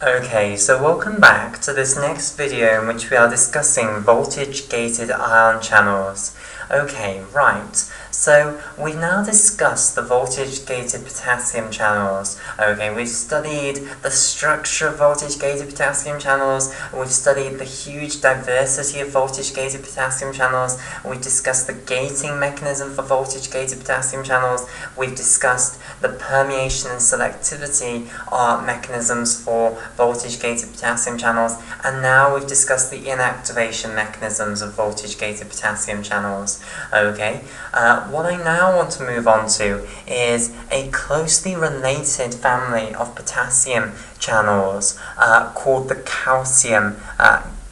Okay, so welcome back to this next video in which we are discussing voltage-gated ion channels. Okay, right, so we've now discussed the voltage-gated potassium channels. Okay, we've studied the structure of voltage-gated potassium channels, we've studied the huge diversity of voltage-gated potassium channels, we've discussed the gating mechanism for voltage-gated potassium channels, we've discussed the permeation and selectivity mechanisms for voltage-gated potassium channels, and now we've discussed the inactivation mechanisms of voltage-gated potassium channels. Okay, what I now want to move on to is a closely related family of potassium channels called the calcium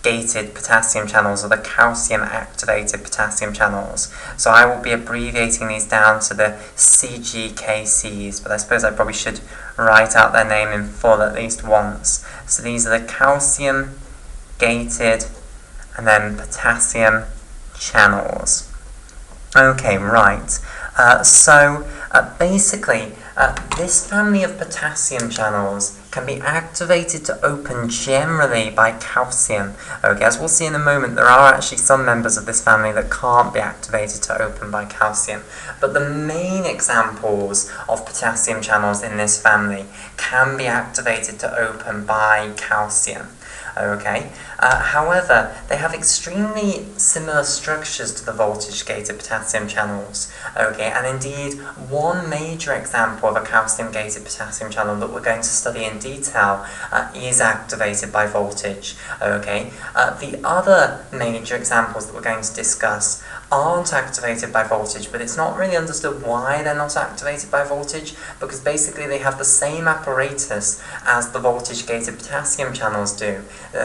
gated potassium channels, or the calcium activated potassium channels. So I will be abbreviating these down to the CGKCs, but I suppose I probably should write out their name in full at least once. So these are the calcium gated and then potassium channels. Okay, right. Basically, this family of potassium channels can be activated to open generally by calcium. Okay, as we'll see in a moment, there are actually some members of this family that can't be activated to open by calcium. But the main examples of potassium channels in this family can be activated to open by calcium. Okay. However, they have extremely similar structures to the voltage-gated potassium channels. Okay, and indeed, one major example of a calcium-gated potassium channel that we're going to study in detail is activated by voltage. Okay, the other major examples that we're going to discuss aren't activated by voltage, but it's not really understood why they're not activated by voltage, because basically they have the same apparatus as the voltage-gated potassium channels do.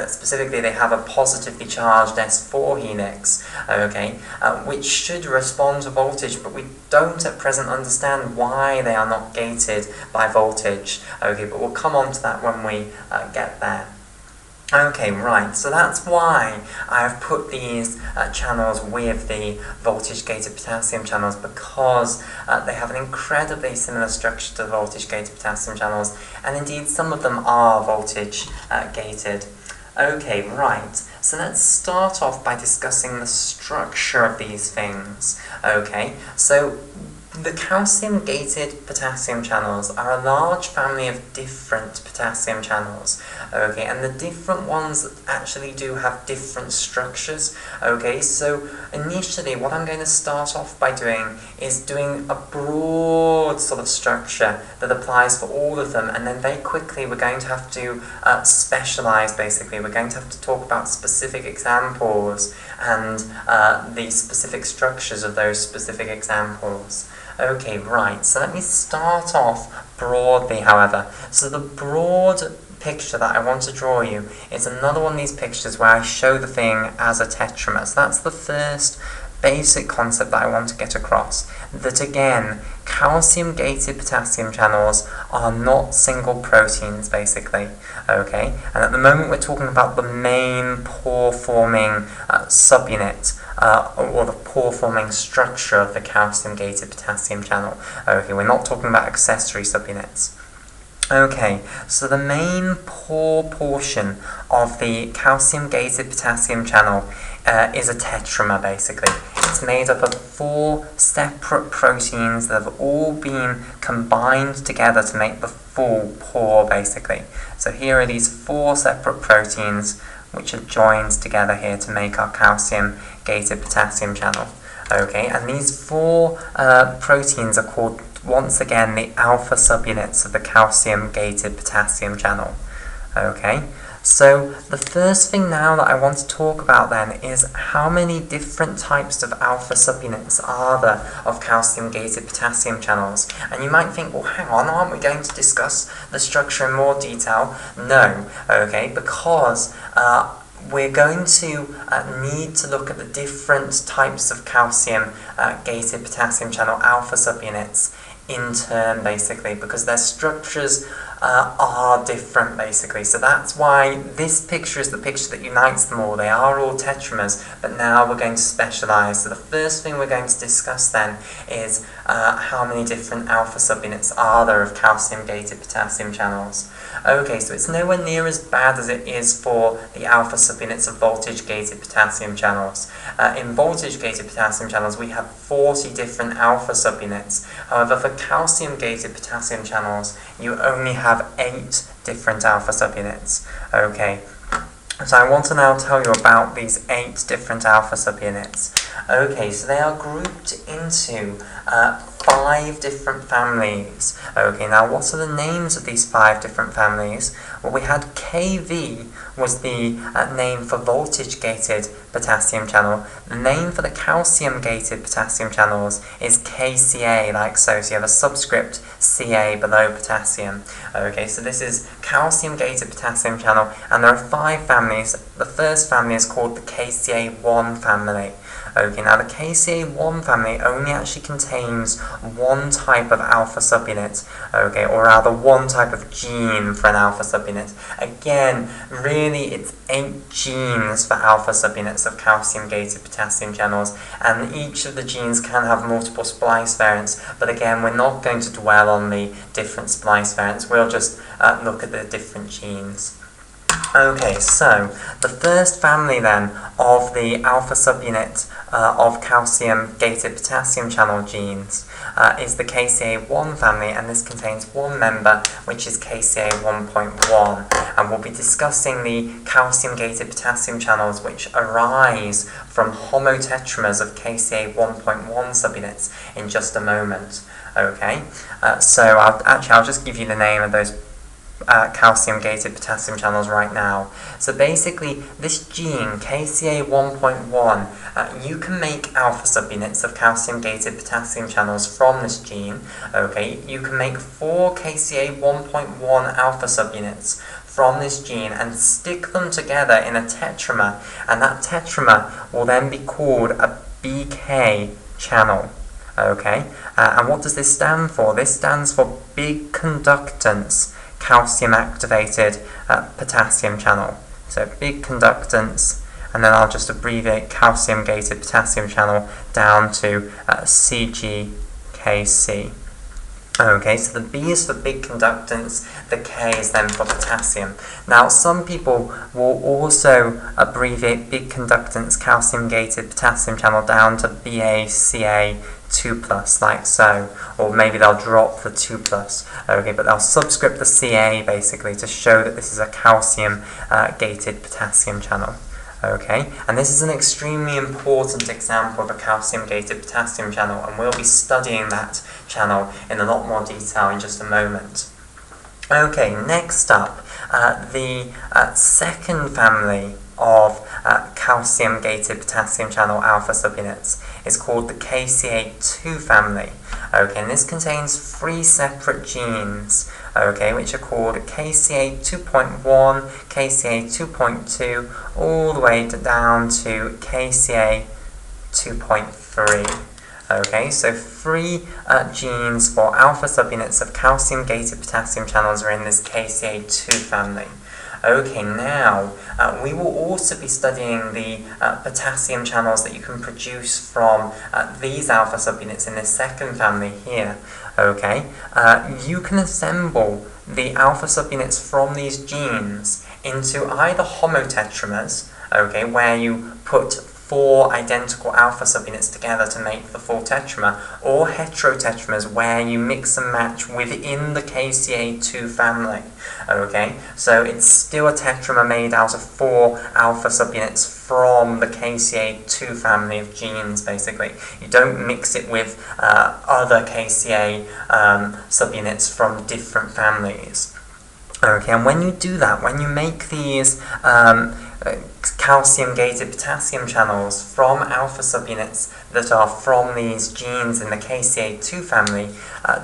Specifically, they have a positively charged S4 helix, okay, which should respond to voltage, but we don't at present understand why they are not gated by voltage. Okay, but we'll come on to that when we get there. Okay, right, so that's why I've put these channels with the voltage-gated potassium channels, because they have an incredibly similar structure to the voltage-gated potassium channels, and indeed some of them are voltage-gated. Okay, right, so let's start off by discussing the structure of these things. Okay, so the calcium-gated potassium channels are a large family of different potassium channels, okay, and the different ones actually do have different structures, okay. So initially what I'm going to start off by doing is doing a broad sort of structure that applies for all of them, and then very quickly we're going to have to specialize. Basically, we're going to have to talk about specific examples and the specific structures of those specific examples. Okay, right, so let me start off broadly, however. So the broad picture that I want to draw you is another one of these pictures where I show the thing as a tetramer. So that's the first basic concept that I want to get across. That again, calcium-gated potassium channels are not single proteins, basically. Okay, and at the moment we're talking about the main pore-forming subunit, or the pore-forming structure of the calcium-gated potassium channel. Okay, we're not talking about accessory subunits. Okay, so the main pore portion of the calcium-gated potassium channel is a tetramer, basically. It's made up of 4 separate proteins that have all been combined together to make the full pore, basically. So here are these 4 separate proteins which are joined together here to make our calcium-gated potassium channel. Okay, and these 4 proteins are called, once again, the alpha subunits of the calcium-gated potassium channel. Okay, so the first thing now that I want to talk about then is how many different types of alpha subunits are there of calcium-gated potassium channels. And you might think, well, hang on, aren't we going to discuss the structure in more detail? No, okay, because we're going to need to look at the different types of calcium-gated potassium channel alpha subunits in turn, basically, because their structures are different, basically. So that's why this picture is the picture that unites them all. They are all tetramers, but now we're going to specialise. So the first thing we're going to discuss then is how many different alpha subunits are there of calcium-gated potassium channels. Okay, so it's nowhere near as bad as it is for the alpha subunits of voltage-gated potassium channels. In voltage-gated potassium channels, we have 40 different alpha subunits. However, for calcium-gated potassium channels, you only have 8 different alpha subunits. Okay, so I want to now tell you about these 8 different alpha subunits. Okay, so they are grouped into 5 different families. Okay, now what are the names of these 5 different families? Well, we had KV was the name for voltage-gated potassium channel. The name for the calcium-gated potassium channels is KCA, like so. So you have a subscript Ca below potassium. Okay, so this is calcium-gated potassium channel, and there are 5 families. The first family is called the KCA1 family. Okay, now the KCA1 family only actually contains one type of alpha subunit, okay, or rather one type of gene for an alpha subunit. Again, really it's 8 genes for alpha subunits of calcium-gated potassium channels, and each of the genes can have multiple splice variants, but again, we're not going to dwell on the different splice variants, we'll just look at the different genes. Okay, so the first family then of the alpha subunit of calcium-gated potassium channel genes is the KCA1 family, and this contains one member, which is KCA1.1, and we'll be discussing the calcium-gated potassium channels which arise from homotetramers of KCA1.1 subunits in just a moment. Okay, so I'll just give you the name of those calcium-gated potassium channels right now. So basically, this gene, KCA1.1, you can make alpha subunits of calcium-gated potassium channels from this gene. Okay, you can make 4 KCA1.1 alpha subunits from this gene and stick them together in a tetramer, and that tetramer will then be called a BK channel. Okay, and what does this stand for? This stands for big conductance calcium-activated potassium channel. So big conductance, and then I'll just abbreviate calcium-gated potassium channel down to CGKC. Okay, so the B is for big conductance, the K is then for potassium. Now, some people will also abbreviate big conductance calcium-gated potassium channel down to BACA 2+, like so, or maybe they'll drop the 2+, okay, but they'll subscript the Ca basically to show that this is a calcium-gated potassium channel. Okay, and this is an extremely important example of a calcium-gated potassium channel, and we'll be studying that channel in a lot more detail in just a moment. Okay, next up, the second family of calcium-gated potassium channel alpha subunits is called the KCA2 family. Okay, and this contains 3 separate genes, okay, which are called KCA2.1, KCA2.2, all the way down to KCA2.3. Okay, so 3 genes for alpha subunits of calcium-gated potassium channels are in this KCA2 family. Okay, now we will also be studying the potassium channels that you can produce from these alpha subunits in this second family here. Okay, you can assemble the alpha subunits from these genes into either homotetramers, okay, where you put 4 identical alpha subunits together to make the full tetramer, or heterotetramers where you mix and match within the KCA2 family. Okay, so it's still a tetramer made out of 4 alpha subunits from the KCA2 family of genes, basically. You don't mix it with other KCA subunits from different families. Okay, and when you do that, when you make these calcium-gated potassium channels from alpha subunits that are from these genes in the KCA2 family,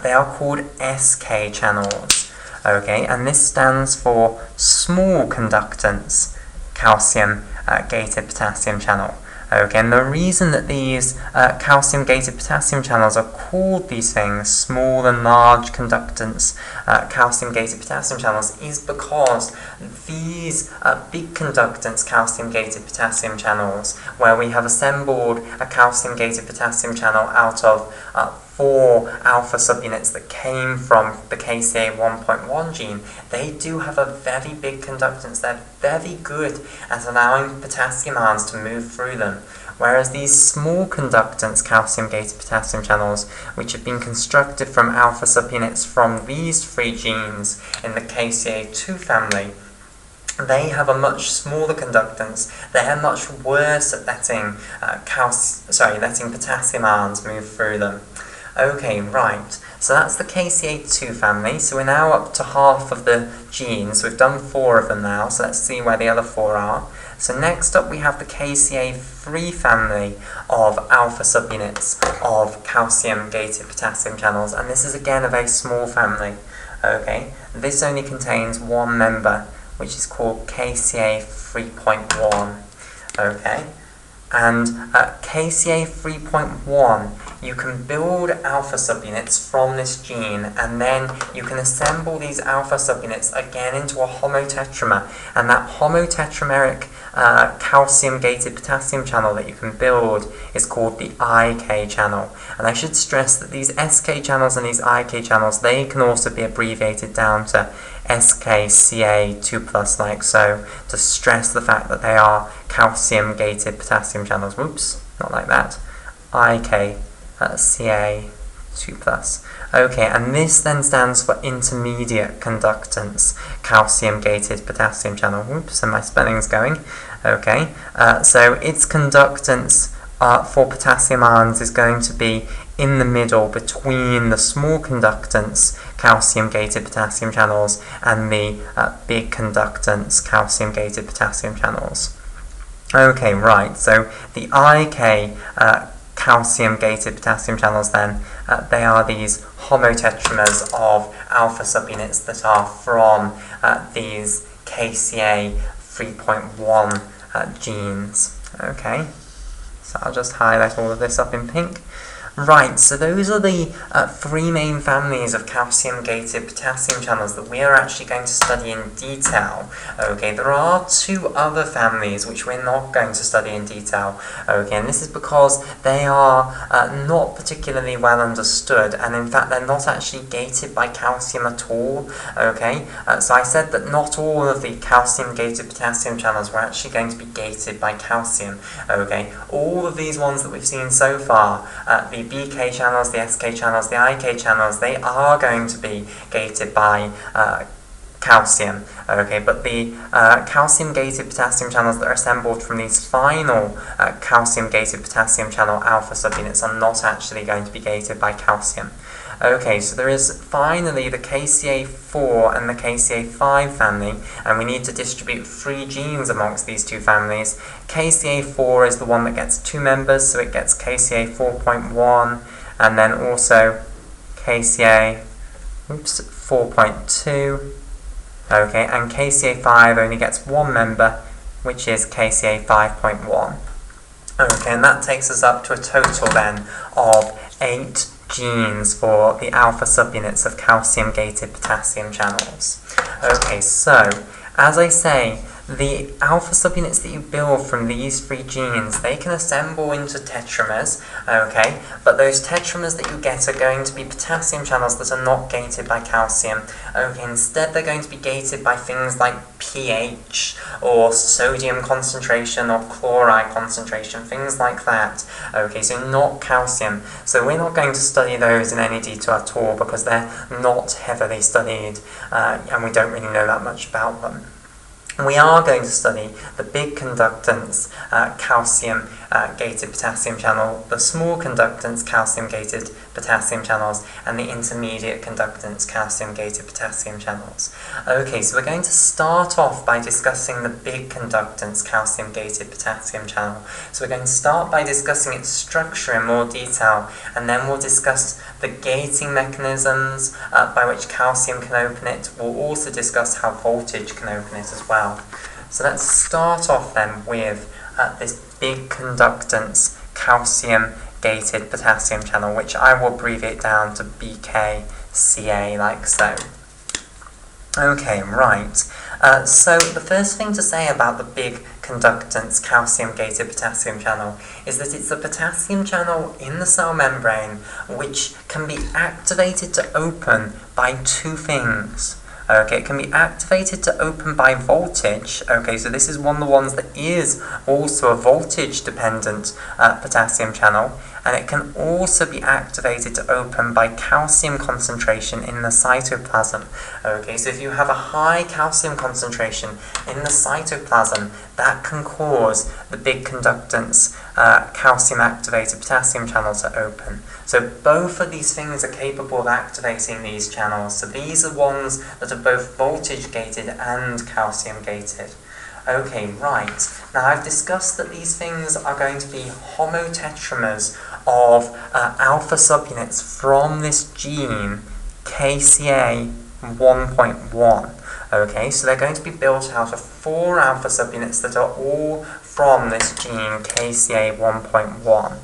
they are called SK channels. Okay, and this stands for small conductance calcium-gated potassium channel. Okay, and the reason that these calcium-gated potassium channels are called these things, small and large conductance calcium-gated potassium channels, is because these big conductance calcium-gated potassium channels, where we have assembled a calcium-gated potassium channel out of 4 alpha subunits that came from the KCA 1.1 gene, they do have a very big conductance. They're very good at allowing potassium ions to move through them. Whereas these small conductance calcium-gated potassium channels, which have been constructed from alpha subunits from these 3 genes in the KCA2 family, they have a much smaller conductance. They are much worse at letting potassium ions move through them. Okay, right, so that's the KCA2 family, so we're now up to half of the genes. We've done 4 of them now, so let's see where the other 4 are. So next up we have the KCA3 family of alpha subunits of calcium-gated potassium channels, and this is again a very small family. Okay, this only contains 1 member, which is called KCA 3.1. Okay, and KCA 3.1, you can build alpha subunits from this gene, and then you can assemble these alpha subunits again into a homotetramer, and that homotetrameric calcium-gated potassium channel that you can build is called the IK channel. And I should stress that these SK channels and these IK channels, they can also be abbreviated down to SKCA2+, like so, to stress the fact that they are calcium-gated potassium channels. Whoops, not like that. CA2+. Okay, and this then stands for intermediate conductance calcium-gated potassium channel. Whoops, and my spelling's going. Okay, so its conductance for potassium ions is going to be in the middle between the small conductance calcium-gated potassium channels and the big conductance calcium-gated potassium channels. Okay, right, so the IK calcium-gated potassium channels then, they are these homotetramers of alpha subunits that are from these KCA 3.1 genes. Okay, so I'll just highlight all of this up in pink. Right, so those are the 3 main families of calcium-gated potassium channels that we are actually going to study in detail. Okay, there are 2 other families which we're not going to study in detail. Okay, and this is because they are not particularly well understood, and in fact they're not actually gated by calcium at all. Okay, so I said that not all of the calcium-gated potassium channels were actually going to be gated by calcium. Okay, all of these ones that we've seen so far, the BK channels, the SK channels, the IK channels, they are going to be gated by calcium. Okay, but the calcium-gated potassium channels that are assembled from these final calcium-gated potassium channel alpha subunits are not actually going to be gated by calcium. Okay, so there is finally the KCA4 and the KCA5 family, and we need to distribute 3 genes amongst these 2 families. KCA4 is the one that gets 2 members, so it gets KCA 4.1, and then also KCA 4.2. Okay, and KCA5 only gets 1 member, which is KCA 5.1. Okay, and that takes us up to a total then of 8 genes for the alpha subunits of calcium-gated potassium channels. Okay, so as I say, the alpha subunits that you build from these 3 genes, they can assemble into tetramers, okay, but those tetramers that you get are going to be potassium channels that are not gated by calcium. Okay, instead they're going to be gated by things like pH or sodium concentration or chloride concentration, things like that. Okay, so not calcium. So we're not going to study those in any detail at all because they're not heavily studied and we don't really know that much about them. We are going to study the big conductance calcium-gated potassium channel, the small conductance calcium-gated potassium channels, and the intermediate conductance calcium-gated potassium channels. Okay, so we're going to start off by discussing the big conductance calcium-gated potassium channel. So we're going to start by discussing its structure in more detail, and then we'll discuss the gating mechanisms by which calcium can open it. We'll also discuss how voltage can open it as well. So let's start off then with this big conductance calcium-gated potassium channel, which I will abbreviate down to BKCA, like so. Okay, right. So the first thing to say about the big conductance calcium-gated potassium channel is that it's a potassium channel in the cell membrane which can be activated to open by two things. Okay, it can be activated to open by voltage. Okay, so this is one of the ones that is also a voltage-dependent potassium channel, and it can also be activated to open by calcium concentration in the cytoplasm. Okay, so if you have a high calcium concentration in the cytoplasm, that can cause the big conductance calcium-activated potassium channel to open. So both of these things are capable of activating these channels. So these are ones that are both voltage-gated and calcium-gated. Okay, right. Now I've discussed that these things are going to be homotetramers of alpha subunits from this gene KCA 1.1. Okay, so they're going to be built out of 4 alpha subunits that are all from this gene KCA 1.1.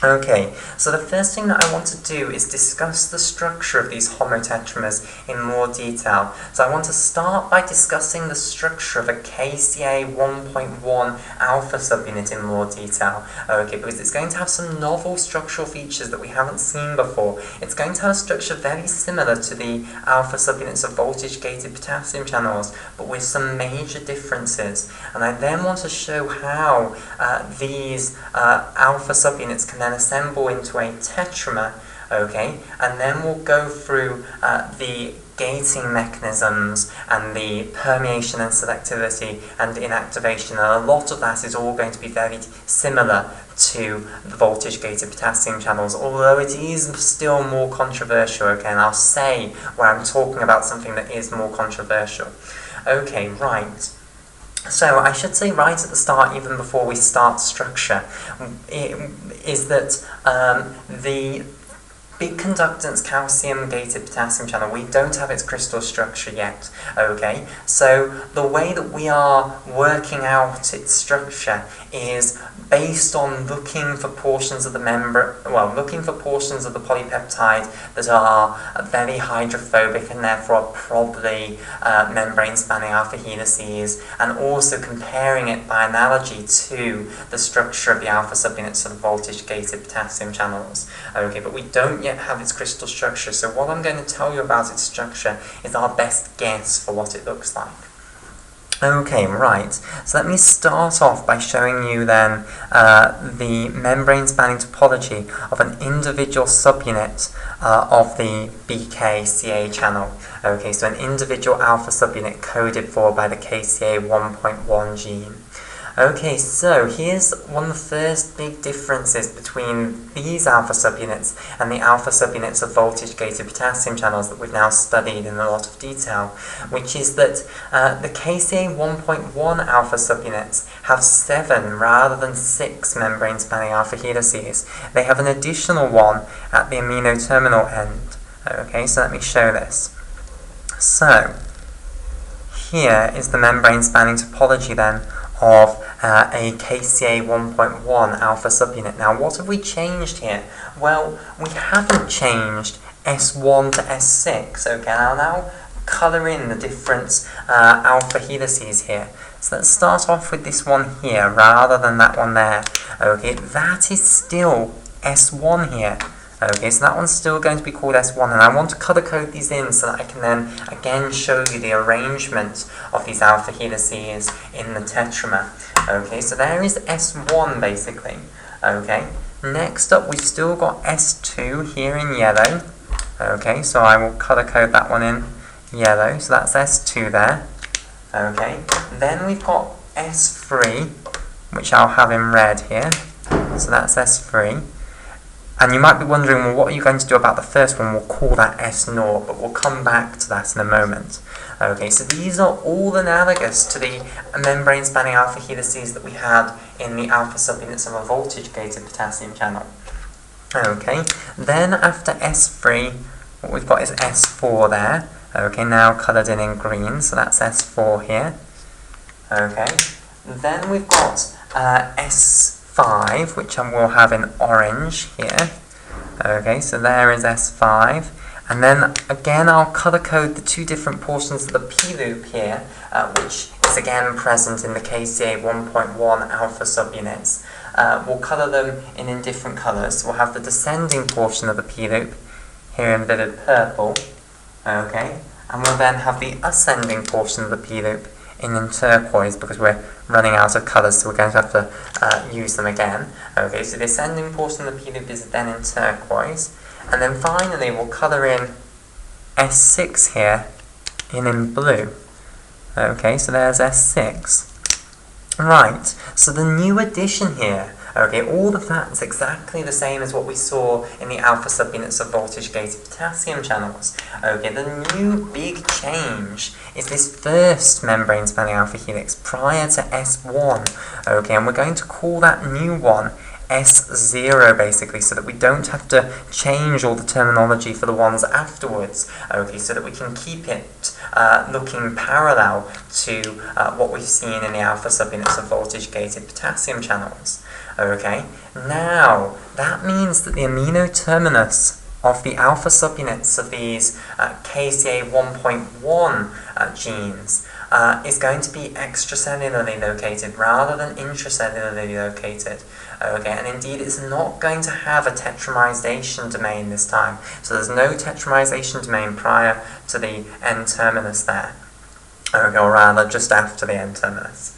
Okay, so the first thing that I want to do is discuss the structure of these homotetramers in more detail. So I want to start by discussing the structure of a KCA 1.1 alpha subunit in more detail. Okay, because it's going to have some novel structural features that we haven't seen before. It's going to have a structure very similar to the alpha subunits of voltage-gated potassium channels, but with some major differences. And I then want to show how these alpha subunits can then assemble into a tetramer, okay, and then we'll go through the gating mechanisms and the permeation and selectivity and inactivation, and a lot of that is all going to be very similar to the voltage-gated potassium channels, although it is still more controversial, okay, and I'll say where I'm talking about something that is more controversial. Okay, right. So I should say right at the start, even before we start structure, is that the big conductance calcium-gated potassium channel, we don't have its crystal structure yet, okay? So the way that we are working out its structure is based on looking for portions of the looking for portions of the polypeptide that are very hydrophobic and therefore are probably membrane-spanning alpha helices, and also comparing it by analogy to the structure of the alpha subunits of the voltage-gated potassium channels. Okay, but we don't yet have its crystal structure, so what I'm going to tell you about its structure is our best guess for what it looks like. Okay, right, so let me start off by showing you then the membrane-spanning topology of an individual subunit of the BKCA channel. Okay, so an individual alpha subunit coded for by the KCA 1.1 gene. Okay, so here's one of the first big differences between these alpha subunits and the alpha subunits of voltage-gated potassium channels that we've now studied in a lot of detail, which is that the KCA 1.1 alpha subunits have 7 rather than 6 membrane-spanning alpha helices. They have an additional one at the amino terminal end. Okay, so let me show this. So, here is the membrane-spanning topology then of a KCA 1.1 alpha subunit. Now, what have we changed here? Well, we haven't changed S1 to S6. Okay, I'll now colour in the different alpha helices here. So let's start off with this one here rather than that one there. Okay, that is still S1 here. Okay, so that one's still going to be called S1, and I want to colour code these in so that I can then again show you the arrangement of these alpha helices in the tetramer. Okay, so there is S1 basically. Okay, next up we've still got S2 here in yellow. Okay, so I will colour code that one in yellow, so that's S2 there. Okay, then we've got S3, which I'll have in red here, so that's S3. And you might be wondering, well, what are you going to do about the first one? We'll call that S0, but we'll come back to that in a moment. Okay, so these are all analogous to the membrane-spanning alpha helices that we had in the alpha subunits of a voltage-gated potassium channel. Okay, then after S3, what we've got is S4 there. Okay, now coloured in green, so that's S4 here. Okay, Then we've got S5, which we'll have in orange here. Okay, so there is S5. And then again, I'll color code the two different portions of the P-loop here, which is again present in the KCA 1.1 alpha subunits. We'll color them in different colors. So we'll have the descending portion of the P-loop here in vivid purple. Okay, and we'll then have the ascending portion of the P-loop in turquoise, because we're running out of colors, so we're going to have to use them again. Okay, so the ascending portion of the P-loop is then in turquoise. And then finally, we'll colour in S6 here in blue. Okay, so there's S6. Right, so the new addition here, okay, all of that's exactly the same as what we saw in the alpha subunits of voltage-gated potassium channels. Okay, the new big change is this first membrane-spanning alpha helix prior to S1. Okay, and we're going to call that new one S0 basically, so that we don't have to change all the terminology for the ones afterwards, okay, so that we can keep it looking parallel to what we've seen in the alpha subunits of voltage-gated potassium channels. Okay, now that means that the amino terminus of the alpha subunits of these KCA 1.1 genes is going to be extracellularly located rather than intracellularly located. Okay, and indeed it's not going to have a tetramerization domain this time. So there's no tetramerization domain prior to the N-terminus there. Okay, or rather just after the N-terminus.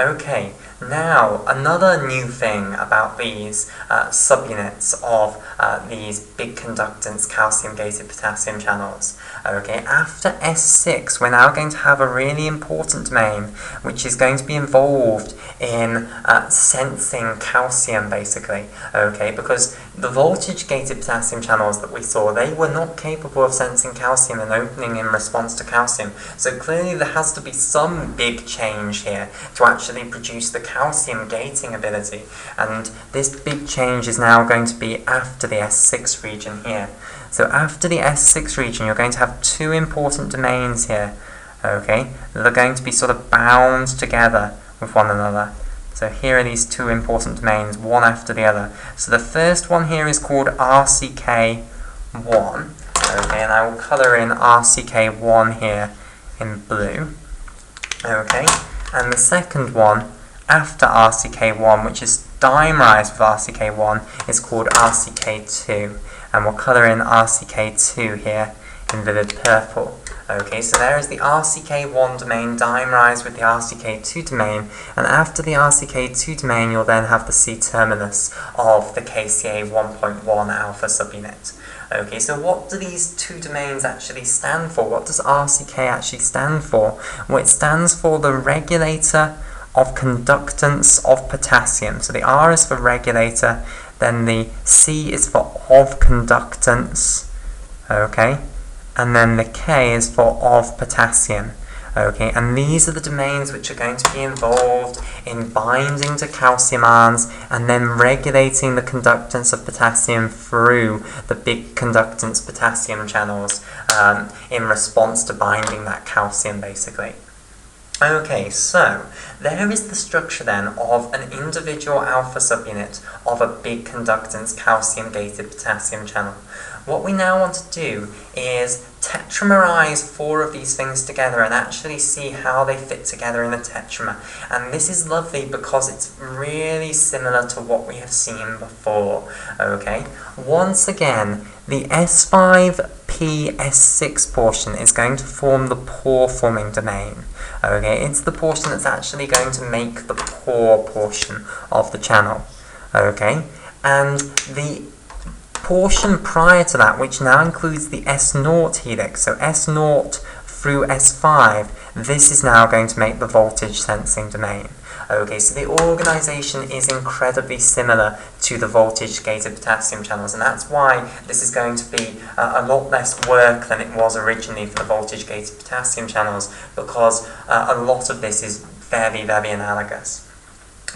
Okay, now another new thing about these subunits of these big conductance calcium-gated potassium channels. Okay, after S6 we're now going to have a really important domain which is going to be involved in sensing calcium basically. Okay, because the voltage-gated potassium channels that we saw, they were not capable of sensing calcium and opening in response to calcium. So clearly there has to be some big change here to actually produce the calcium gating ability, and this big change is now going to be after the S6 region here. So after the S6 region you're going to have two important domains here, okay, that are going to be sort of bound together with one another. So here are these two important domains, one after the other. So the first one here is called RCK1, okay, and I will colour in RCK1 here in blue, okay, and the second one after RCK1, which is dimerized with RCK1, is called RCK2, and we'll colour in RCK2 here in vivid purple. Okay, so there is the RCK1 domain dimerized with the RCK2 domain, and after the RCK2 domain you'll then have the C-terminus of the KCA 1.1 alpha subunit. Okay, so what do these two domains actually stand for? What does RCK actually stand for? Well, it stands for the regulator of conductance of potassium. So the R is for regulator, then the C is for of conductance, okay, and then the K is for of potassium. Okay, and these are the domains which are going to be involved in binding to calcium ions and then regulating the conductance of potassium through the big conductance potassium channels in response to binding that calcium basically. Okay, so there is the structure then of an individual alpha subunit of a big conductance calcium-gated potassium channel. What we now want to do is tetramerize four of these things together and actually see how they fit together in a tetramer. And this is lovely because it's really similar to what we have seen before. Okay, once again, the S5P S6 portion is going to form the pore-forming domain. Okay, it's the portion that's actually going to make the pore portion of the channel. Okay, and the portion prior to that, which now includes the S0 helix, so S0 through S5, this is now going to make the voltage sensing domain. Okay, so the organization is incredibly similar to the voltage-gated potassium channels, and that's why this is going to be a lot less work than it was originally for the voltage-gated potassium channels, because a lot of this is very, very analogous.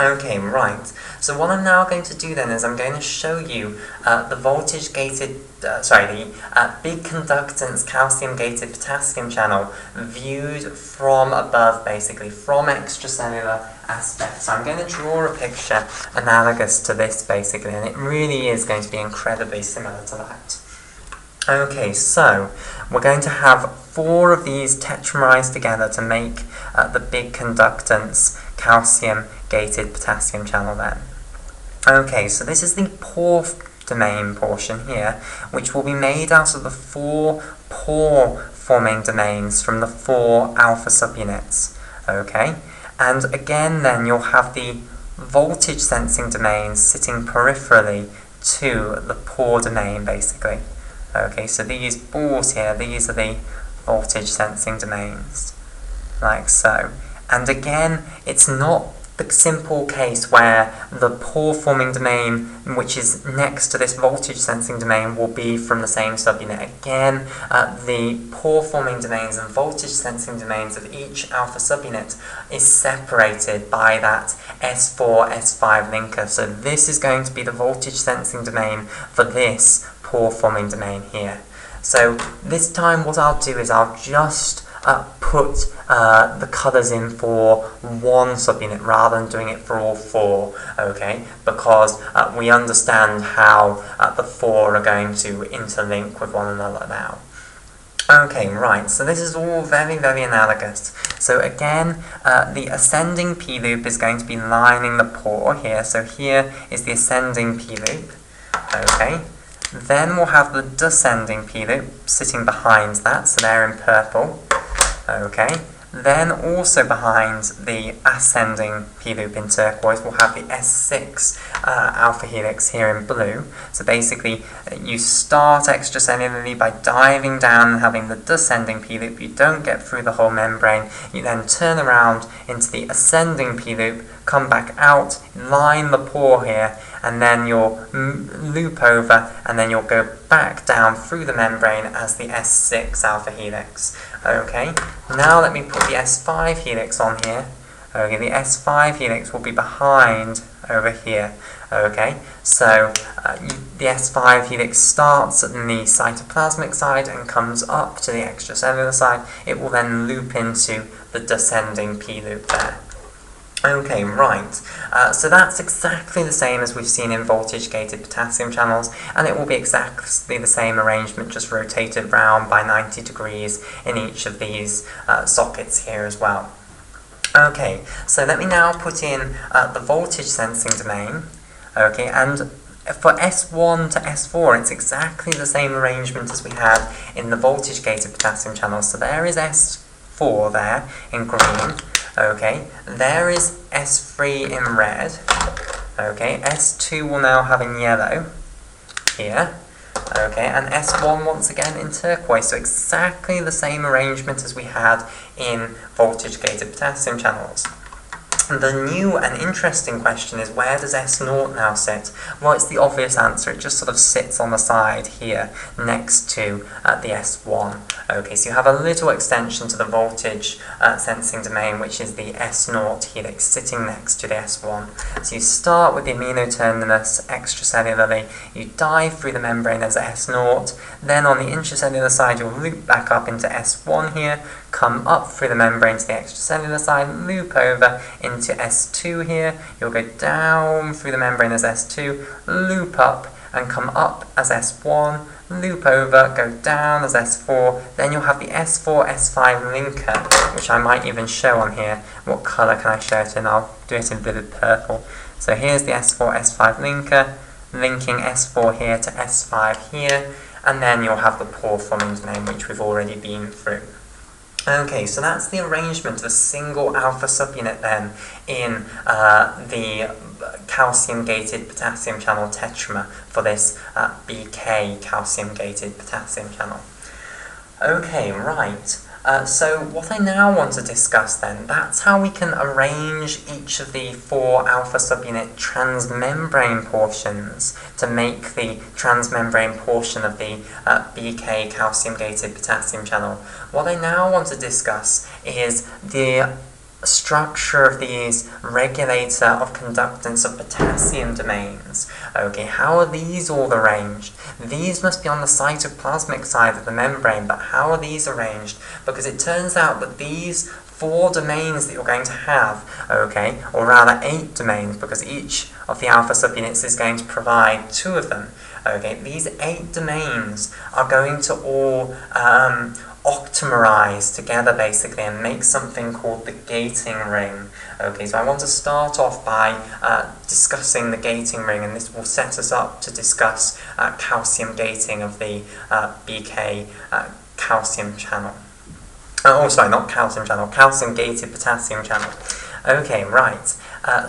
Okay, right. So what I'm now going to do then is I'm going to show you the voltage-gated, the big conductance calcium-gated potassium channel viewed from above, basically, from extracellular aspect. So I'm going to draw a picture analogous to this, basically, and it really is going to be incredibly similar to that. Okay, so we're going to have 4 of these tetramerized together to make the big conductance calcium-gated potassium channel then. Okay, so this is the pore domain portion here, which will be made out of the 4 pore-forming domains from the 4 alpha subunits. Okay, and again then you'll have the voltage sensing domains sitting peripherally to the pore domain, basically. Okay, so these balls here, these are the voltage sensing domains, like so. And again, it's not the simple case where the pore forming domain, which is next to this voltage sensing domain, will be from the same subunit. Again, the pore forming domains and voltage sensing domains of each alpha subunit is separated by that S4, S5 linker. So this is going to be the voltage sensing domain for this pore forming domain here. So this time what I'll do is I'll just put the colours in for one subunit rather than doing it for all 4, okay, because we understand how the 4 are going to interlink with one another now. Okay, right, so this is all very, very analogous. So again, the ascending P-loop is going to be lining the pore here, so here is the ascending P-loop, okay. Then we'll have the descending P-loop sitting behind that, so they're in purple. Okay. Then also behind the ascending P-loop in turquoise, we'll have the S6 alpha helix here in blue. So basically, you start extracellularly by diving down and having the descending P-loop. You don't get through the whole membrane. You then turn around into the ascending P-loop, come back out, line the pore here, and then you'll loop over, and then you'll go back down through the membrane as the S6 alpha helix. Okay, now let me put the S5 helix on here. Okay, the S5 helix will be behind over here. Okay, so the S5 helix starts at the cytoplasmic side and comes up to the extracellular side. It will then loop into the descending P-loop there. Okay, right, so that's exactly the same as we've seen in voltage-gated potassium channels, and it will be exactly the same arrangement, just rotated round by 90 degrees in each of these sockets here as well. Okay, so let me now put in the voltage sensing domain, okay, and for S1 to S4, it's exactly the same arrangement as we had in the voltage-gated potassium channels. So there is S4 there in green. Okay, there is S3 in red. Okay, S2 will now have in yellow here. Okay, and S1 once again in turquoise. So exactly the same arrangement as we had in voltage-gated potassium channels. The new and interesting question is, where does S0 now sit? Well, it's the obvious answer. It just sort of sits on the side here next to the S1. Okay, so you have a little extension to the voltage sensing domain, which is the S0 helix sitting next to the S1. So you start with the amino terminus extracellularly, you dive through the membrane as S0, then on the intracellular side you'll loop back up into S1 here, come up through the membrane to the extracellular side, loop over into S2 here, you'll go down through the membrane as S2, loop up and come up as S1, loop over, go down as S4, then you'll have the S4, S5 linker, which I might even show on here. What colour can I show it in? I'll do it in vivid purple. So here's the S4, S5 linker, linking S4 here to S5 here, and then you'll have the pore forming domain, which we've already been through. Okay, so that's the arrangement of a single alpha subunit then in the calcium-gated potassium channel tetramer for this BK calcium-gated potassium channel. Okay, right. So what I now want to discuss then, that's how we can arrange each of the 4 alpha subunit transmembrane portions to make the transmembrane portion of the BK calcium-gated potassium channel. What I now want to discuss is the structure of these regulator of conductance of potassium domains. Okay, how are these all arranged? These must be on the cytoplasmic side of the membrane, but how are these arranged? Because it turns out that these 4 domains that you're going to have, okay, or rather 8 domains, because each of the alpha subunits is going to provide 2 of them. Okay, these 8 domains are going to all octamerize together basically and make something called the gating ring. Okay, so I want to start off by discussing the gating ring, and this will set us up to discuss calcium gating of the BK calcium channel. Oh, sorry, not calcium channel, calcium gated potassium channel. Okay, right.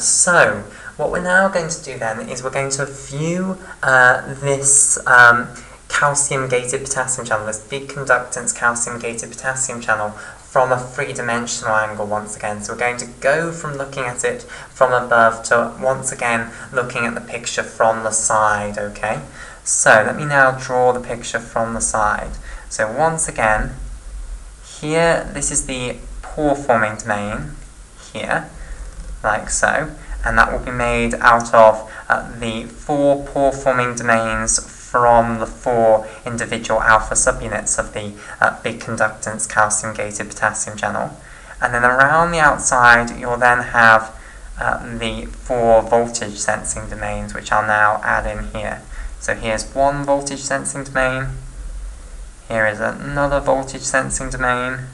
So what we're now going to do then is we're going to view this calcium-gated potassium channel, this big conductance calcium-gated potassium channel, from a 3-dimensional angle once again. So we're going to go from looking at it from above to once again looking at the picture from the side, okay? So let me now draw the picture from the side. So once again, here, this is the pore-forming domain, here, like so, and that will be made out of the 4 pore-forming domains from the 4 individual alpha subunits of the big conductance calcium-gated potassium channel. And then around the outside, you'll then have the 4 voltage sensing domains, which I'll now add in here. So here's 1 voltage sensing domain. Here is another voltage sensing domain.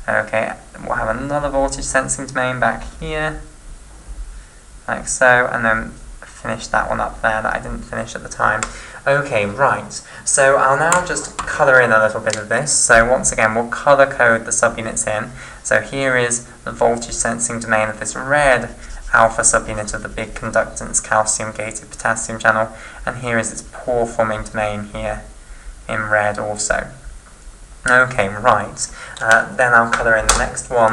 Okay, we'll have another voltage sensing domain back here, like so, and then finish that one up there that I didn't finish at the time. Okay, right, so I'll now just colour in a little bit of this. So once again, we'll colour code the subunits in. So here is the voltage sensing domain of this red alpha subunit of the big conductance calcium-gated potassium channel, and here is its pore-forming domain here in red also. Okay, right, then I'll colour in the next one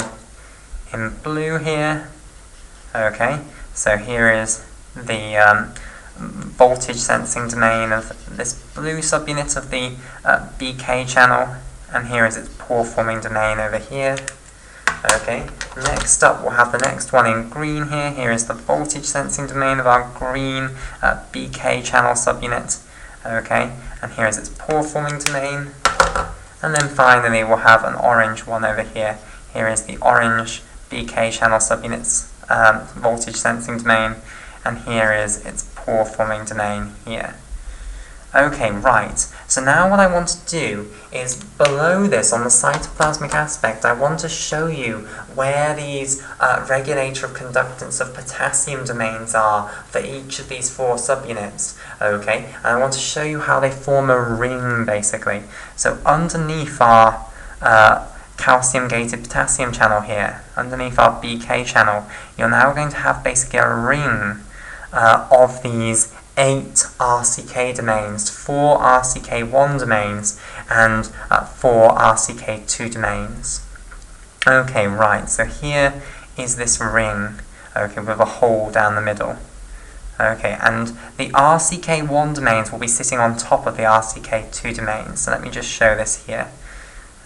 in blue here. Okay, so here is the voltage sensing domain of this blue subunit of the BK channel, and here is its pore-forming domain over here. Okay, next up we'll have the next one in green here. Here is the voltage sensing domain of our green BK channel subunit. Okay, and here is its pore-forming domain. And then finally we'll have an orange one over here. Here is the orange BK channel subunit's voltage sensing domain, and here is its pore-forming domain here. Okay, right, so now what I want to do is below this, on the cytoplasmic aspect, I want to show you where these regulator of conductance of potassium domains are for each of these 4 subunits, okay? And I want to show you how they form a ring, basically. So underneath our calcium-gated potassium channel here, underneath our BK channel, you're now going to have basically a ring of these 8 RCK domains, 4 RCK1 domains, and 4 RCK2 domains. Okay, right, so here is this ring, okay, with a hole down the middle. Okay, and the RCK1 domains will be sitting on top of the RCK2 domains. So let me just show this here.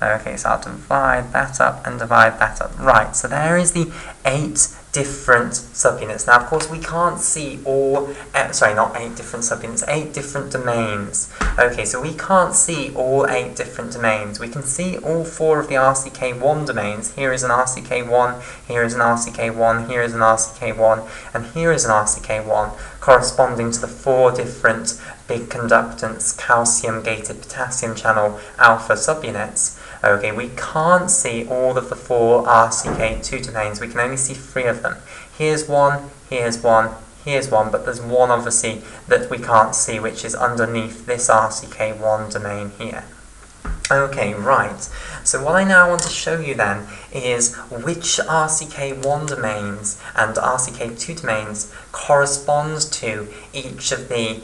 Okay, so I'll divide that up and divide that up. Right, so there is the 8 different subunits. Now, of course, we can't see all, sorry, not 8 different subunits, 8 different domains. Okay, so we can't see all 8 different domains. We can see all 4 of the RCK1 domains. Here is an RCK1, here is an RCK1, here is an RCK1, and here is an RCK1, corresponding to the 4 different big conductance calcium-gated potassium channel alpha subunits. Okay, we can't see all of the 4 RCK2 domains, we can only see 3 of them. Here's one, here's one, here's one, but there's one obviously that we can't see, which is underneath this RCK1 domain here. Okay, right, so what I now want to show you then is which RCK1 domains and RCK2 domains corresponds to each of the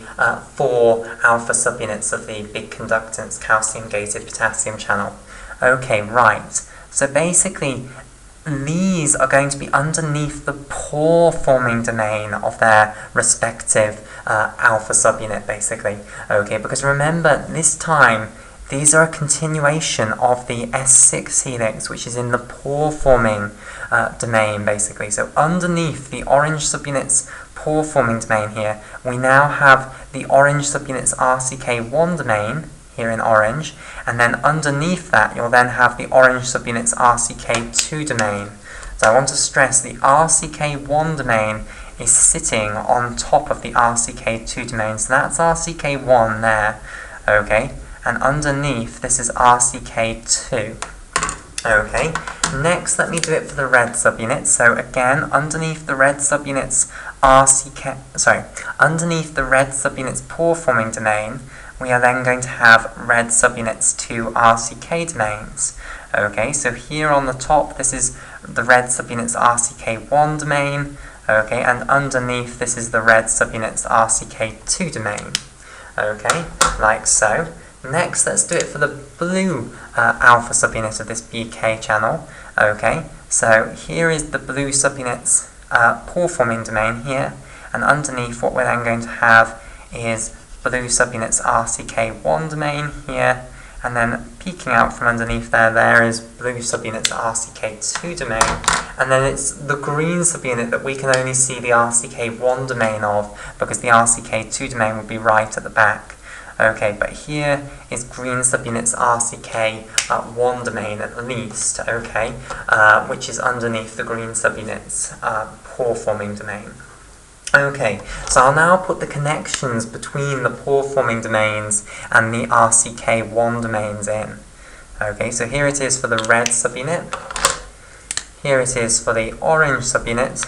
4 alpha subunits of the big conductance calcium-gated potassium channel. Okay, right, so basically these are going to be underneath the pore-forming domain of their respective alpha subunit, basically. Okay, because remember, this time these are a continuation of the S6 helix, which is in the pore-forming domain, basically. So underneath the orange subunits pore-forming domain here, we now have the orange subunits RCK1 domain, here in orange, and then underneath that you'll then have the orange subunits RCK2 domain. So I want to stress the RCK1 domain is sitting on top of the RCK2 domain, so that's RCK1 there, okay, and underneath this is RCK2. Okay, next let me do it for the red subunits. So again, underneath the red subunits underneath the red subunits pore-forming domain, we are then going to have red subunits to RCK domains. Okay, so here on the top, this is the red subunits RCK1 domain, okay, and underneath this is the red subunits RCK2 domain. Okay, like so. Next, let's do it for the blue alpha subunit of this BK channel. Okay, so here is the blue subunits pore-forming domain here, and underneath what we're then going to have is blue subunits RCK1 domain here, and then peeking out from underneath there is blue subunits RCK2 domain, and then it's the green subunit that we can only see the RCK1 domain of, because the RCK2 domain would be right at the back. Okay, but here is green subunits RCK1 domain at least, okay, which is underneath the green subunits pore-forming domain. Okay, so I'll now put the connections between the pore-forming domains and the RCK1 domains in. Okay, so here it is for the red subunit, here it is for the orange subunit,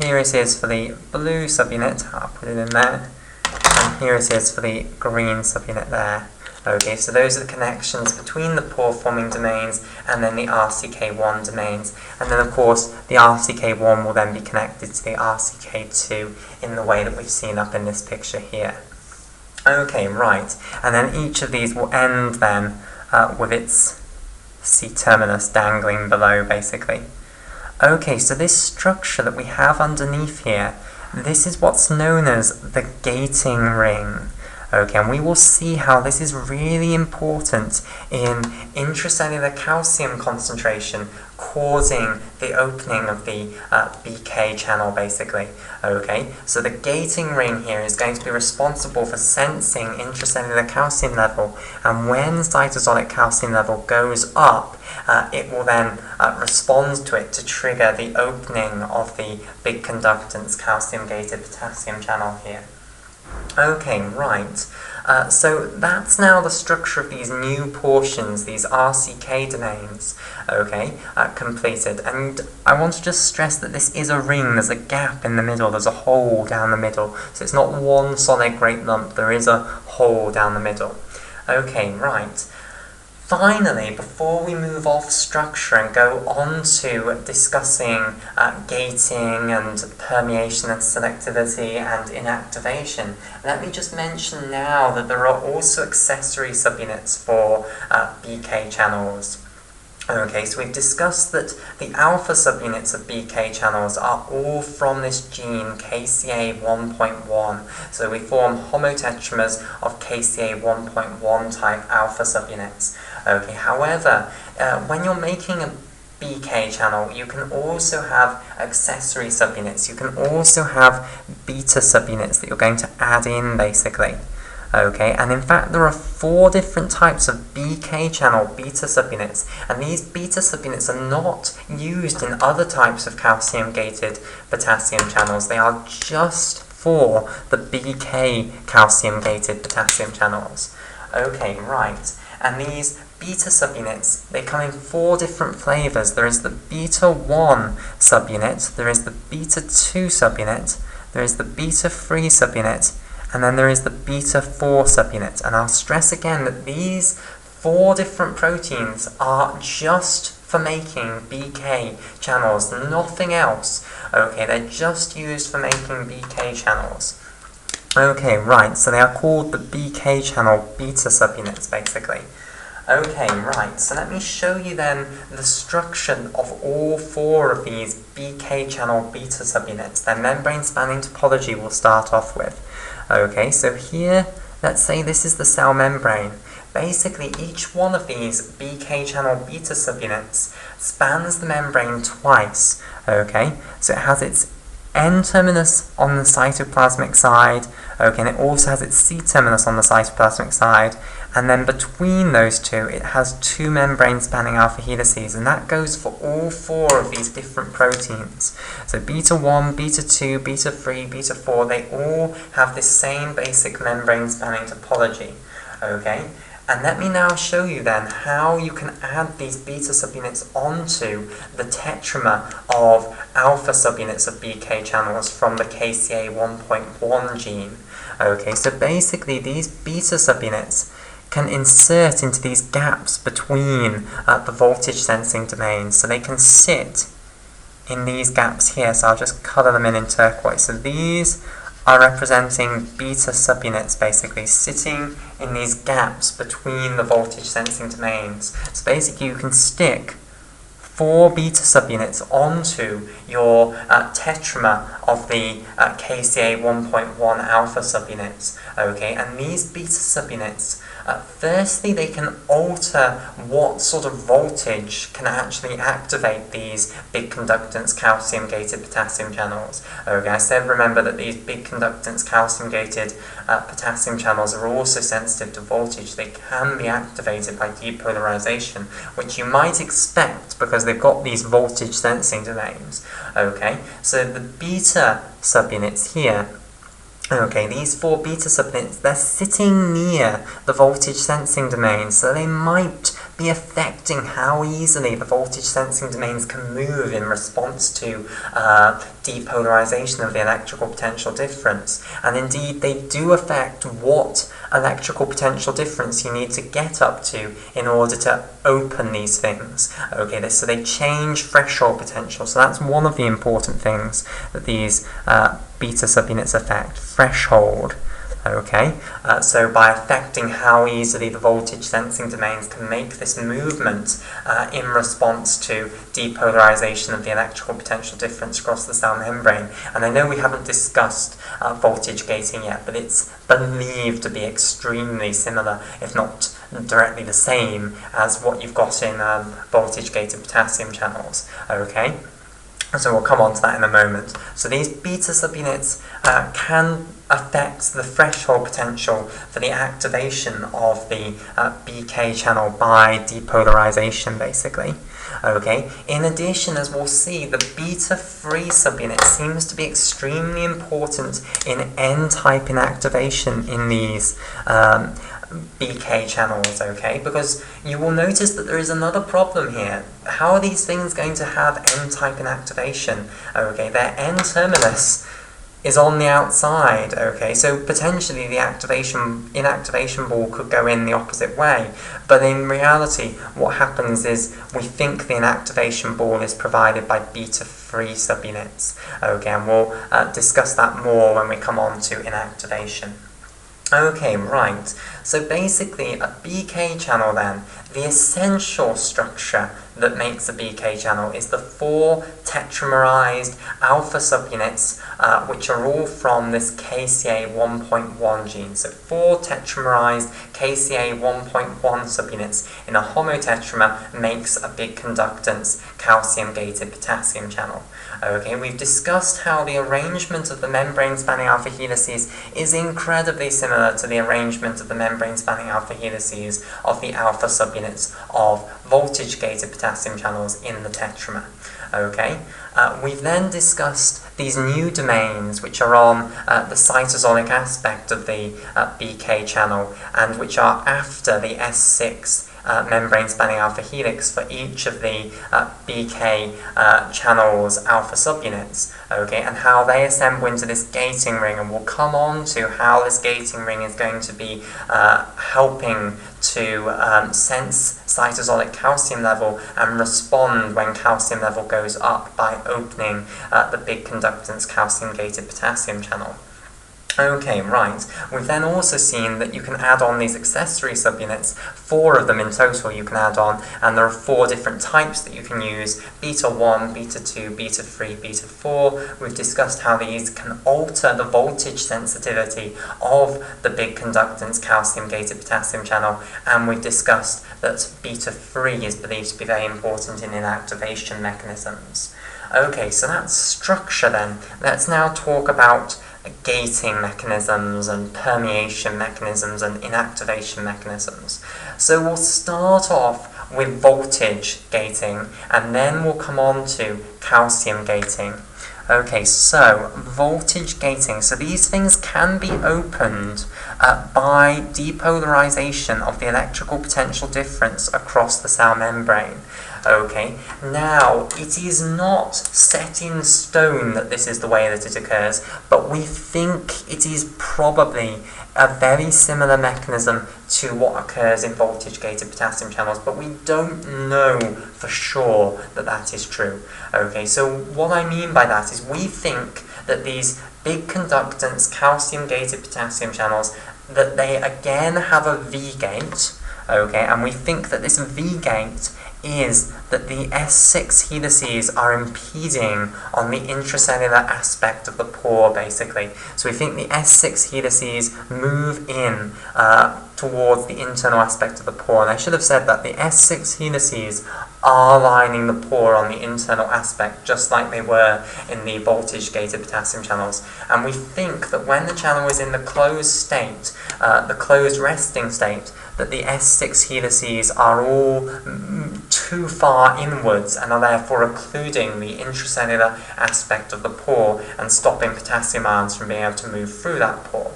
here it is for the blue subunit, I'll put it in there, and here it is for the green subunit there. Okay, so those are the connections between the pore-forming domains and then the RCK1 domains. And then, of course, the RCK1 will then be connected to the RCK2 in the way that we've seen up in this picture here. Okay, right. And then each of these will end then with its C-terminus dangling below, basically. Okay, so this structure that we have underneath here, this is what's known as the gating ring. Okay, and we will see how this is really important in intracellular calcium concentration causing the opening of the BK channel, basically. Okay, so the gating ring here is going to be responsible for sensing intracellular calcium level, and when cytosolic calcium level goes up, it will then respond to it to trigger the opening of the big conductance calcium-gated potassium channel here. Okay, right. So that's now the structure of these new portions, these RCK domains, okay, completed. And I want to just stress that this is a ring, there's a gap in the middle, there's a hole down the middle. So it's not one solid great lump, there is a hole down the middle. Okay, right. Finally, before we move off structure and go on to discussing gating and permeation and selectivity and inactivation, let me just mention now that there are also accessory subunits for BK channels. Okay, so we've discussed that the alpha subunits of BK channels are all from this gene KCA 1.1. So we form homotetramers of KCA 1.1 type alpha subunits. Okay, however, when you're making a BK channel, you can also have accessory subunits. You can also have beta subunits that you're going to add in, basically. Okay, and in fact there are 4 different types of BK channel beta subunits, and these beta subunits are not used in other types of calcium-gated potassium channels. They are just for the BK calcium-gated potassium channels. Okay, right, and these beta subunits, they come in 4 different flavors. There is the beta 1 subunit, there is the beta 2 subunit, there is the beta 3 subunit, and then there is the beta 4 subunit. And I'll stress again that these 4 different proteins are just for making BK channels, nothing else. Okay, they're just used for making BK channels. Okay, right, so they are called the BK channel beta subunits, basically. Okay, right, so let me show you then the structure of all 4 of these BK channel beta subunits. Their membrane spanning topology we'll start off with. Okay, so here let's say this is the cell membrane. Basically, each one of these BK channel beta subunits spans the membrane twice, okay? So it has its N-terminus on the cytoplasmic side, okay, and it also has its C-terminus on the cytoplasmic side, and then between those two it has two membrane-spanning alpha helices, and that goes for all four of these different proteins. So beta 1, beta 2, beta 3, beta 4, they all have this same basic membrane-spanning topology, okay? And let me now show you then how you can add these beta subunits onto the tetramer of alpha subunits of BK channels from the KCA 1.1 gene. Okay, so basically these beta subunits can insert into these gaps between the voltage sensing domains. So they can sit in these gaps here. So I'll just colour them in turquoise. So these are representing beta subunits, basically sitting in these gaps between the voltage sensing domains. So basically you can stick 4 beta subunits onto your tetramer of the KCA 1.1 alpha subunits, okay, and these beta subunits, firstly they can alter what sort of voltage can actually activate these big conductance calcium gated potassium channels. Okay, I said remember that these big conductance calcium gated potassium channels are also sensitive to voltage. They can be activated by depolarization, which you might expect because they've got these voltage sensing domains. Okay, so the beta subunits here, okay, these 4 beta subunits, they're sitting near the voltage sensing domains, so they might be affecting how easily the voltage sensing domains can move in response to depolarization of the electrical potential difference. And indeed, they do affect what electrical potential difference you need to get up to in order to open these things. Okay, so they change threshold potential. So that's one of the important things that these beta subunits affect, threshold. Okay, so by affecting how easily the voltage sensing domains can make this movement in response to depolarization of the electrical potential difference across the cell membrane. And I know we haven't discussed voltage gating yet, but it's believed to be extremely similar, if not directly the same, as what you've got in voltage gated potassium channels. Okay, so we'll come on to that in a moment. So these beta subunits can affect the threshold potential for the activation of the BK channel by depolarization, basically. Okay. In addition, as we'll see, the beta 3 subunit seems to be extremely important in N-type inactivation in these BK channels, okay? Because you will notice that there is another problem here. How are these things going to have N-type inactivation? Okay, their N-terminus is on the outside, okay, so potentially the inactivation ball could go in the opposite way, but in reality what happens is we think the inactivation ball is provided by beta 3 subunits, okay, and we'll discuss that more when we come on to inactivation. Okay, right, so basically a BK channel then, the essential structure that makes a BK channel is the 4 tetramerized alpha subunits, which are all from this KCA 1.1 gene. So 4 tetramerized KCA 1.1 subunits in a homotetramer makes a big conductance calcium-gated potassium channel. Okay, we've discussed how the arrangement of the membrane-spanning alpha helices is incredibly similar to the arrangement of the membrane-spanning alpha helices of the alpha subunits of voltage-gated potassium channels in the tetramer. Okay, we've then discussed these new domains which are on the cytosolic aspect of the BK channel and which are after the S6 membrane-spanning alpha helix for each of the BK channel's alpha subunits, okay, and how they assemble into this gating ring, and we'll come on to how this gating ring is going to be helping to sense cytosolic calcium level and respond when calcium level goes up by opening the big conductance calcium-gated potassium channel. Okay, right. We've then also seen that you can add on these accessory subunits, 4 of them in total you can add on, and there are 4 different types that you can use, beta 1, beta 2, beta 3, beta 4. We've discussed how these can alter the voltage sensitivity of the big conductance calcium-gated potassium channel, and we've discussed that beta 3 is believed to be very important in inactivation mechanisms. Okay, so that's structure then. Let's now talk about gating mechanisms and permeation mechanisms and inactivation mechanisms. So we'll start off with voltage gating, and then we'll come on to calcium gating. Okay, so voltage gating. So these things can be opened by depolarization of the electrical potential difference across the cell membrane. Okay, now it is not set in stone that this is the way that it occurs, but we think it is probably a very similar mechanism to what occurs in voltage-gated potassium channels, but we don't know for sure that that is true. Okay, so what I mean by that is we think that these big conductance calcium-gated potassium channels, that they again have a V-gate, okay, and we think that this V-gate is that the S6 helices are impeding on the intracellular aspect of the pore, basically. So we think the S6 helices move in towards the internal aspect of the pore. And I should have said that the S6 helices are lining the pore on the internal aspect, just like they were in the voltage-gated potassium channels. And we think that when the channel is in the closed state, the closed resting state, that the S6 helices are all too far inwards and are therefore occluding the intracellular aspect of the pore and stopping potassium ions from being able to move through that pore.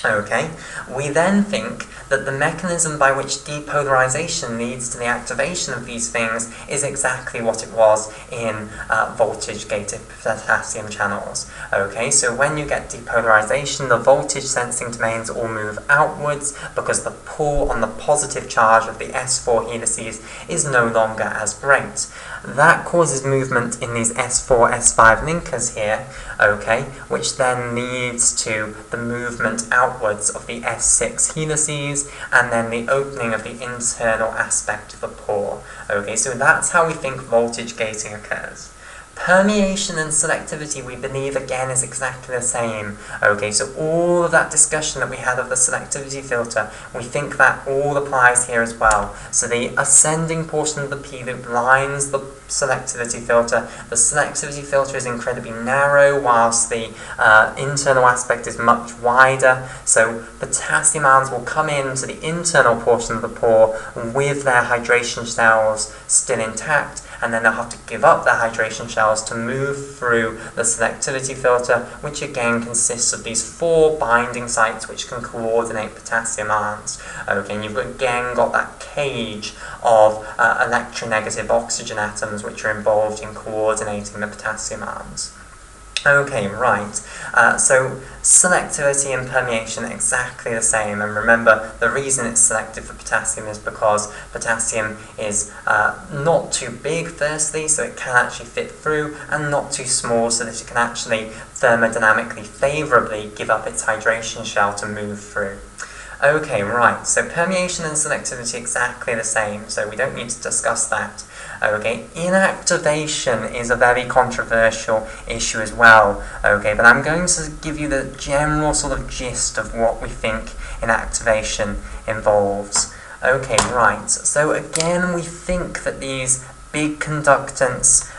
Okay, we then think that the mechanism by which depolarization leads to the activation of these things is exactly what it was in voltage-gated potassium channels. Okay, so when you get depolarization, the voltage sensing domains all move outwards because the pull on the positive charge of the S4 helices is no longer as great. That causes movement in these S4, S5 linkers here, okay, which then leads to the movement outwards of the S6 helices and then the opening of the internal aspect of the pore. Okay, so that's how we think voltage gating occurs. Permeation and selectivity, we believe, again, is exactly the same. Okay, so all of that discussion that we had of the selectivity filter, we think that all applies here as well. So the ascending portion of the P-loop lines the selectivity filter. The selectivity filter is incredibly narrow, whilst the internal aspect is much wider. So potassium ions will come into the internal portion of the pore with their hydration shells still intact, and then they'll have to give up their hydration shells to move through the selectivity filter, which again consists of these 4 binding sites which can coordinate potassium ions. Okay, and you've again got that cage of electronegative oxygen atoms which are involved in coordinating the potassium ions. Okay, right, so selectivity and permeation are exactly the same, and remember the reason it's selective for potassium is because potassium is not too big firstly, so it can actually fit through, and not too small so that it can actually thermodynamically favourably give up its hydration shell to move through. Okay, right, so permeation and selectivity exactly the same, so we don't need to discuss that. Okay, inactivation is a very controversial issue as well, okay, but I'm going to give you the general sort of gist of what we think inactivation involves. Okay, right, so again we think that these big conductance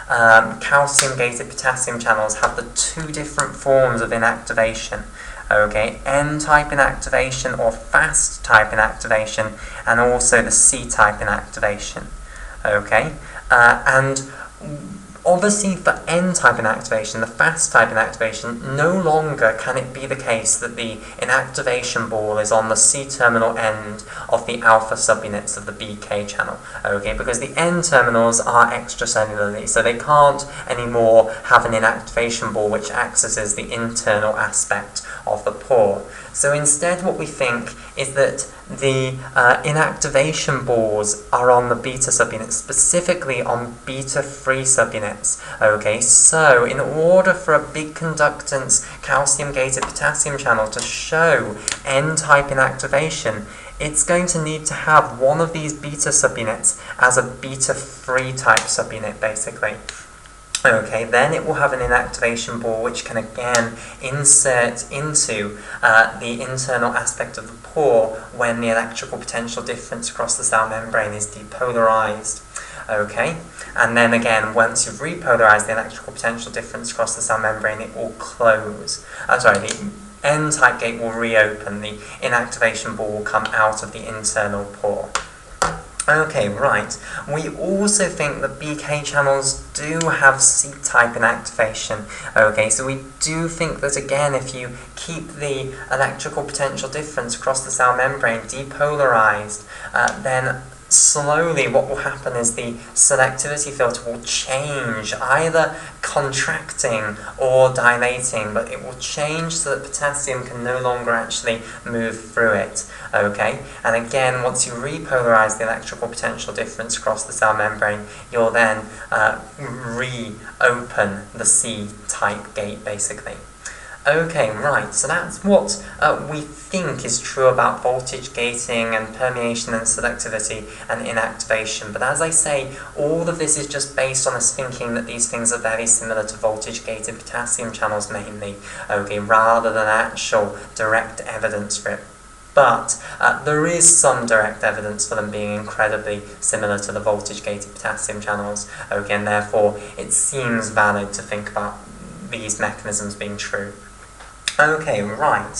calcium-gated potassium channels have the 2 different forms of inactivation. Okay, N-type inactivation or fast-type inactivation, and also the C-type inactivation. Okay, and obviously for N-type inactivation, the fast-type inactivation, no longer can it be the case that the inactivation ball is on the C-terminal end of the alpha subunits of the BK channel, okay, because the N-terminals are extracellularly, so they can't anymore have an inactivation ball which accesses the internal aspect of the pore. So instead what we think is that the inactivation balls are on the beta subunits, specifically on beta-free subunits. Okay, so in order for a big conductance calcium-gated potassium channel to show N-type inactivation, it's going to need to have one of these beta subunits as a beta-free type subunit, basically. Okay, then it will have an inactivation ball which can again insert into the internal aspect of the pore when the electrical potential difference across the cell membrane is depolarized. Okay, and then again, once you've repolarized the electrical potential difference across the cell membrane, it will close. The N-type gate will reopen, the inactivation ball will come out of the internal pore. Okay, right. We also think that BK channels do have C-type inactivation. Okay, so we do think that again, if you keep the electrical potential difference across the cell membrane depolarized, then slowly what will happen is the selectivity filter will change, either contracting or dilating, but it will change so that potassium can no longer actually move through it. Okay, and again, once you repolarize the electrical potential difference across the cell membrane, you'll then reopen the C-type gate, basically. Okay, right, so that's what we think is true about voltage gating and permeation and selectivity and inactivation. But as I say, all of this is just based on us thinking that these things are very similar to voltage gated potassium channels mainly, okay, rather than actual direct evidence for it. But there is some direct evidence for them being incredibly similar to the voltage gated potassium channels, okay, and therefore it seems valid to think about these mechanisms being true. Okay, right.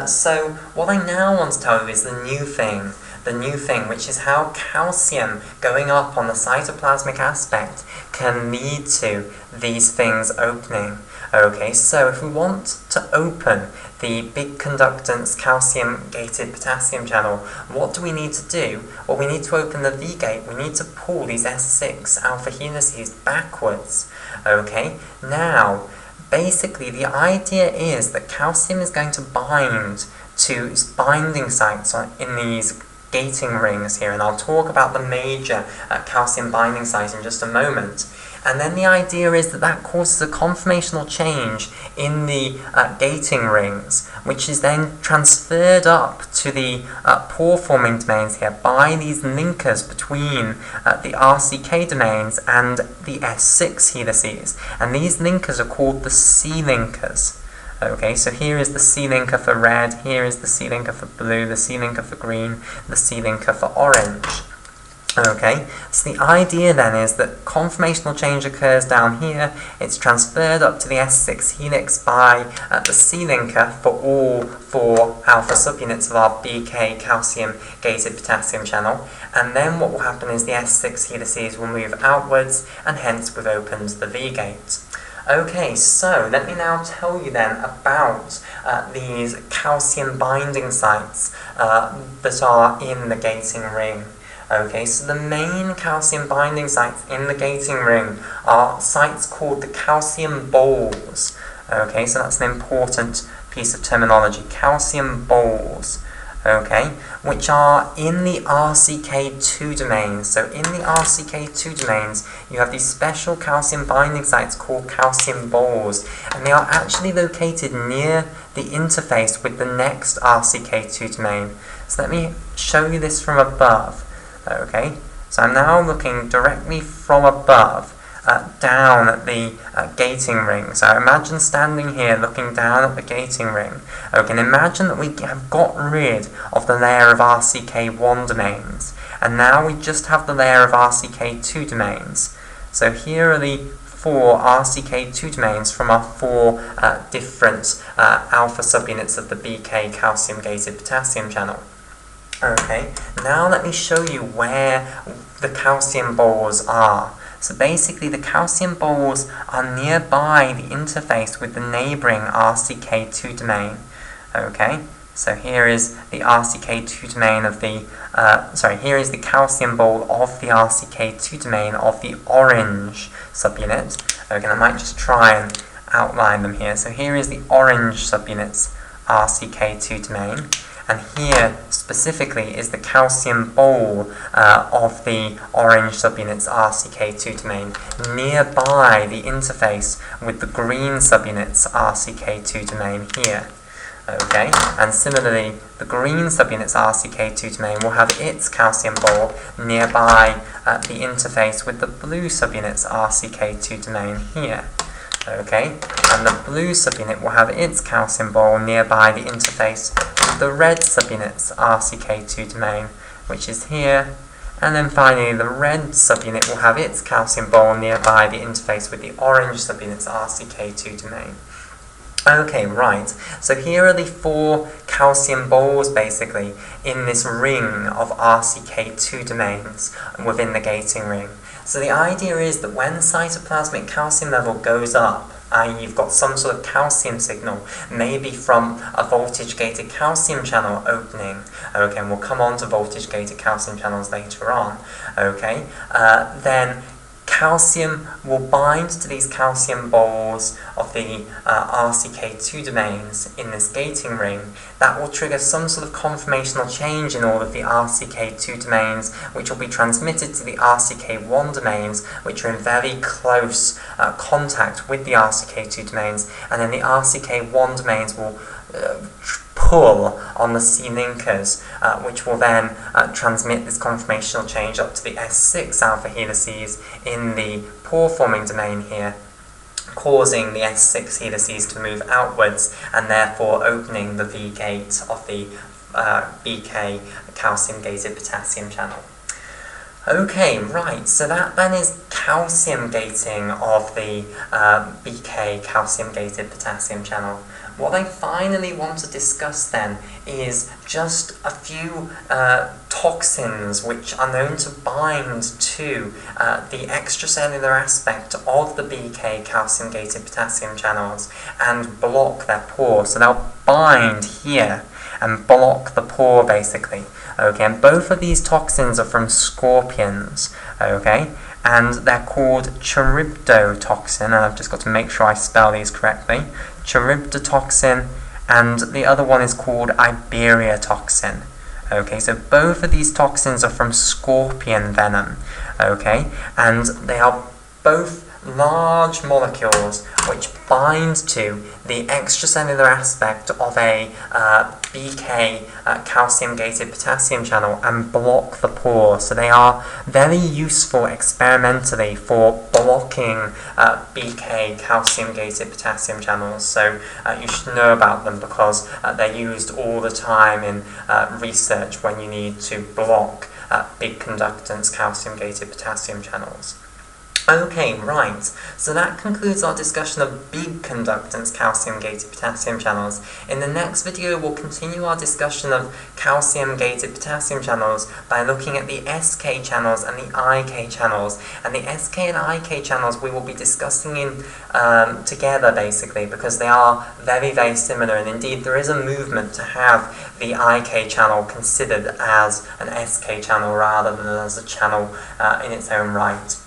So what I now want to tell you is the new thing, which is how calcium going up on the cytoplasmic aspect can lead to these things opening. Okay, so if we want to open the big conductance calcium-gated potassium channel, what do we need to do? Well, we need to open the V-gate. We need to pull these S6 alpha helices backwards. Okay, now, basically, the idea is that calcium is going to bind to binding sites in these gating rings here, and I'll talk about the major calcium binding site in just a moment. And then the idea is that that causes a conformational change in the gating rings, which is then transferred up to the pore-forming domains here by these linkers between the RCK domains and the S6 helices. And these linkers are called the C linkers. Okay, so here is the C linker for red, here is the C linker for blue, the C linker for green, the C linker for orange. Okay, so the idea then is that conformational change occurs down here, it's transferred up to the S6 helix by the C linker for all 4 alpha subunits of our BK calcium-gated potassium channel, and then what will happen is the S6 helices will move outwards, and hence we've opened the V-gate. Okay, so let me now tell you then about these calcium binding sites that are in the gating ring. Okay, so the main calcium binding sites in the gating ring are sites called the calcium balls. Okay, so that's an important piece of terminology, calcium balls. Okay, which are in the RCK2 domains. So in the RCK2 domains, you have these special calcium binding sites called calcium balls, and they are actually located near the interface with the next RCK2 domain. So let me show you this from above. Okay, so I'm now looking directly from above down at the gating ring. So imagine standing here looking down at the gating ring. Okay, and imagine that we have got rid of the layer of RCK1 domains, and now we just have the layer of RCK2 domains. So here are the 4 RCK2 domains from our 4 different alpha subunits of the BK calcium-gated potassium channel. Okay, now let me show you where the calcium balls are. So basically the calcium balls are nearby the interface with the neighbouring RCK2 domain. Okay, so here is the RCK2 domain of the, here is the calcium ball of the RCK2 domain of the orange subunit. Okay, and I might just try and outline them here. So here is the orange subunits RCK2 domain, and here specifically is the calcium bowl of the orange subunits RCK2 domain nearby the interface with the green subunits RCK2 domain here. Okay, and similarly, the green subunits RCK2 domain will have its calcium bowl nearby the interface with the blue subunits RCK2 domain here. Okay, and the blue subunit will have its calcium bowl nearby the interface with the red subunits RCK2 domain, which is here. And then finally, the red subunit will have its calcium bowl nearby the interface with the orange subunits RCK2 domain. Okay, right, so here are the 4 calcium bowls basically in this ring of RCK2 domains within the gating ring. So the idea is that when cytoplasmic calcium level goes up, i.e. you've got some sort of calcium signal, maybe from a voltage-gated calcium channel opening, okay, and we'll come on to voltage-gated calcium channels later on, okay, then calcium will bind to these calcium bowls of the RCK2 domains in this gating ring. That will trigger some sort of conformational change in all of the RCK2 domains, which will be transmitted to the RCK1 domains, which are in very close contact with the RCK2 domains, and then the RCK1 domains will pull on the C linkers, which will then transmit this conformational change up to the S6 alpha helices in the pore-forming domain here, causing the S6 helices to move outwards and therefore opening the V gate of the BK calcium-gated potassium channel. Okay, right, so that then is calcium gating of the BK calcium-gated potassium channel. What I finally want to discuss then is just a few toxins which are known to bind to the extracellular aspect of the BK calcium-gated potassium channels and block their pore. So they'll bind here and block the pore basically. Okay, and both of these toxins are from scorpions, okay, and they're called charybdotoxin, and I've just got to make sure I spell these correctly. Charybdotoxin, and the other one is called Iberiatoxin. Okay, so both of these toxins are from scorpion venom, okay, and they are both large molecules which bind to the extracellular aspect of a BK calcium-gated potassium channel and block the pore. So they are very useful experimentally for blocking BK calcium-gated potassium channels. So you should know about them because they're used all the time in research when you need to block big conductance calcium-gated potassium channels. Okay, right, so that concludes our discussion of big conductance calcium-gated potassium channels. In the next video, we'll continue our discussion of calcium-gated potassium channels by looking at the SK channels and the IK channels. And the SK and IK channels we will be discussing in together, basically, because they are very, very similar. And indeed, there is a movement to have the IK channel considered as an SK channel rather than as a channel in its own right.